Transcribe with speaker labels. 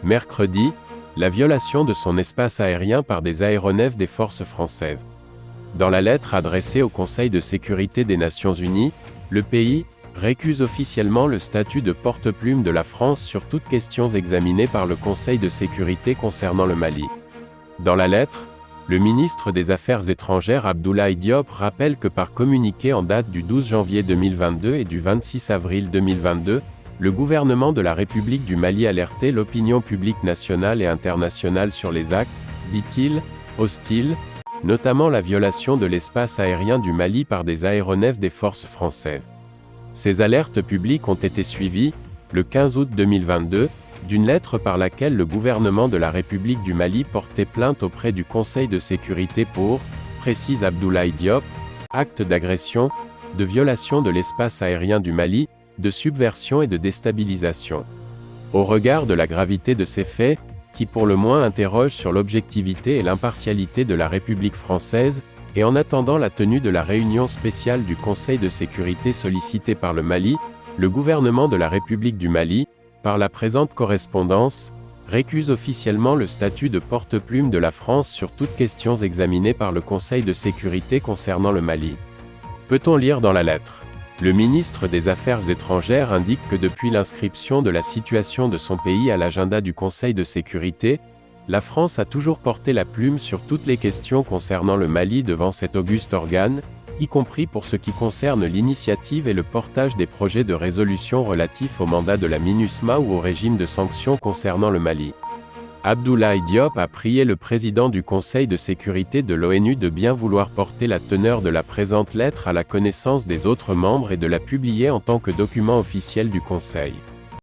Speaker 1: Mercredi, la violation de son espace aérien par des aéronefs des forces françaises. Dans la lettre adressée au Conseil de sécurité des Nations Unies, le pays récuse officiellement le statut de porte-plume de la France sur toutes questions examinées par le Conseil de sécurité concernant le Mali. Dans la lettre, le ministre des Affaires étrangères Abdoulaye Diop rappelle que par communiqué en date du 12 janvier 2022 et du 26 avril 2022, le gouvernement de la République du Mali alertait l'opinion publique nationale et internationale sur les actes, dit-il, hostiles, notamment la violation de l'espace aérien du Mali par des aéronefs des forces françaises. Ces alertes publiques ont été suivies, le 15 août 2022, d'une lettre par laquelle le gouvernement de la République du Mali portait plainte auprès du Conseil de sécurité pour, précise Abdoulaye Diop, actes d'agression, de violation de l'espace aérien du Mali, de subversion et de déstabilisation. Au regard de la gravité de ces faits, qui pour le moins interrogent sur l'objectivité et l'impartialité de la République française, et en attendant la tenue de la réunion spéciale du Conseil de sécurité sollicitée par le Mali, le gouvernement de la République du Mali, par la présente correspondance, récuse officiellement le statut de porte-plume de la France sur toutes questions examinées par le Conseil de sécurité concernant le Mali. Peut-on lire dans la lettre ? Le ministre des Affaires étrangères indique que depuis l'inscription de la situation de son pays à l'agenda du Conseil de sécurité, la France a toujours porté la plume sur toutes les questions concernant le Mali devant cet auguste organe, y compris pour ce qui concerne l'initiative et le portage des projets de résolution relatifs au mandat de la MINUSMA ou au régime de sanctions concernant le Mali. Abdoulaye Diop a prié le président du Conseil de sécurité de l'ONU de bien vouloir porter la teneur de la présente lettre à la connaissance des autres membres et de la publier en tant que document officiel du Conseil.